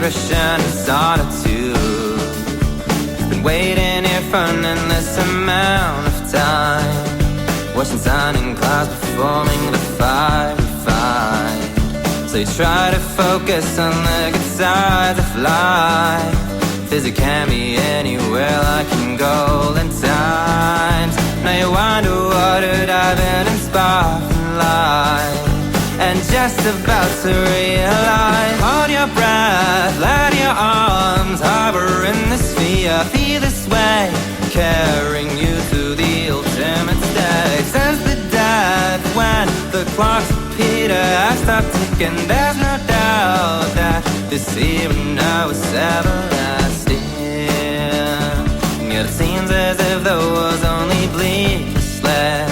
digression to solitude. Been waiting here for an endless amount of time, watching sun and clouds performing the fiery fight. So you try to focus on the good sides of life. Physics can be anywhere like in golden times. Now you wonder what would have been in sparkling light, and just about to realize. Hold your breath, let your arms hover in the sphere. Feel this way, carrying you to the ultimate state. Sense the death when the clocks repeat. I stop ticking, there's no doubt that this evening now is everlasting. Yet it seems as if there was only bleakness left.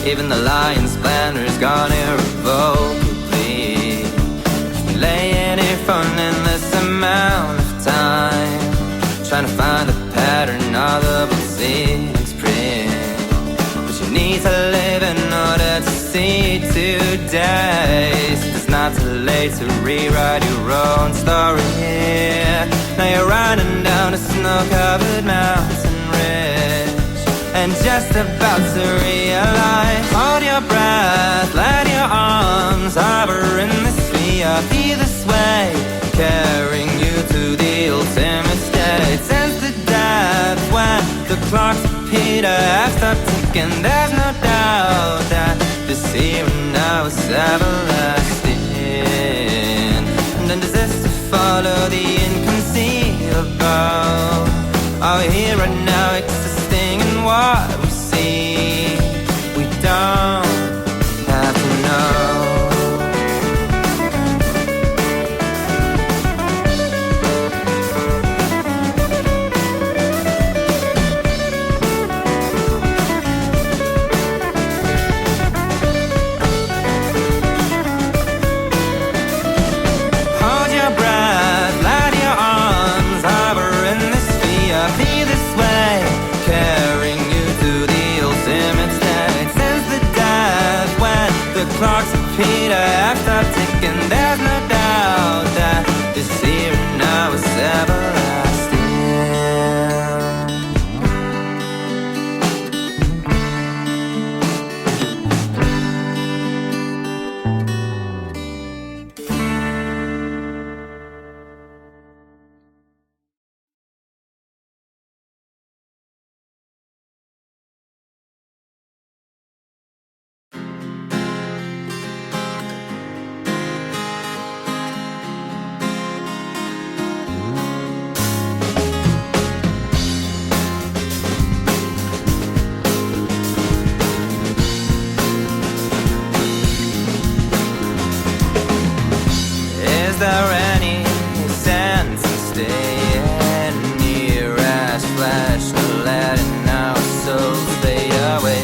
Even the lion's splendor is gone irrevocably. Been laying here for an endless amount of time, trying to find the pattern of the proceedings print. But you need to live in order to see today. So it's not too late to rewrite your own story. Now you're riding down a snow-covered mountain ridge, and just about to realize. Hold your breath, let your arms hover in the sphere. Feel this way, carrying you to the ultimate state. Sense the depth when the clocks repeat. I stop ticking, there's no doubt that this evening now is everlasting. And then desist to follow the inconceivable. Are we here right now, existing in what we see? We don't have to know. Hold your breath, let your arms hover in the sphere. Be this way, carrying you to the ultimate state. Since the death when the clocks repeat, I stop ticking. There's no doubt that this here and now is everlasting. Is there any sense in staying near as flesh, no letting our souls stay away?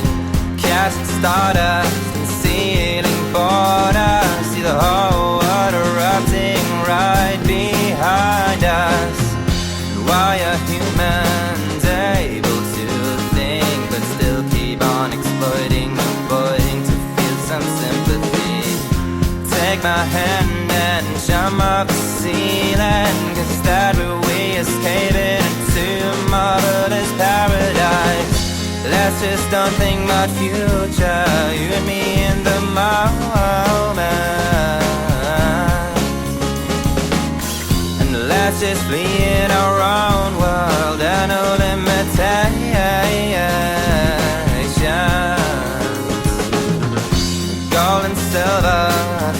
Cast stardust and ceiling borders, see the whole world erupting right behind us. Why are humans able to think but still keep on exploiting, avoiding to feel some sympathy? Take my hand and jump up the ceiling, 'cause that way we escape into a marvelous paradise. Let's just don't think about future, you and me in the moment. And let's just flee in our own world and no limitations. Gold and silver,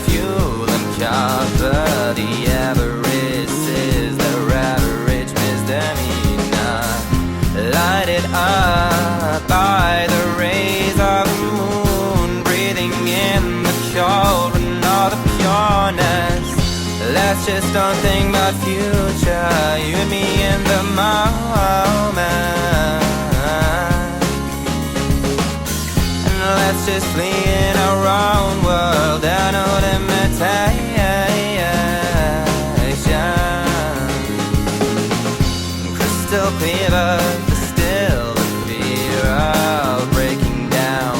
fuel and copper, the average is their average misdemeanor. Lighted up by the rays of the moon, breathing in the children of the pureness. Let's just don't think about future, you and me in the moment. And let's just flee in our own world and no limitations. Crystal clear, but still the fear of breaking down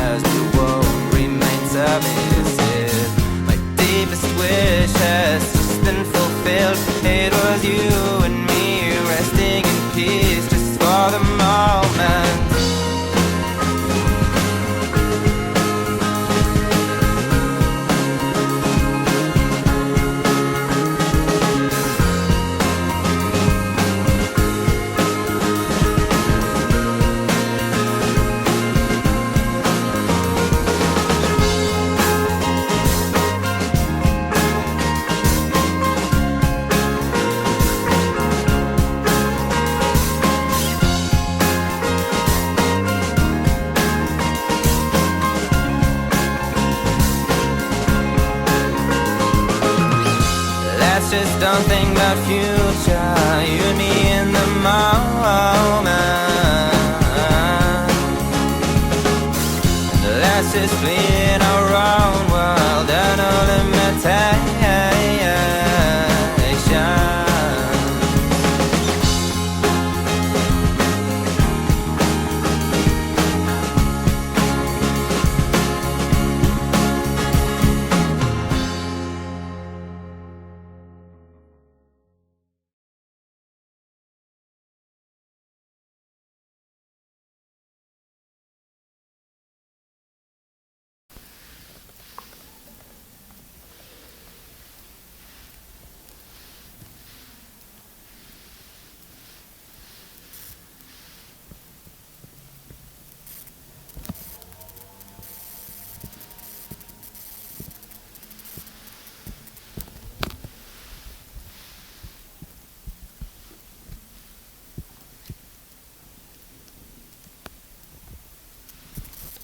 as the world remains submissive. My deepest wish has just been fulfilled. just don't think about future. You and me in the moment. Let's just play in our own way.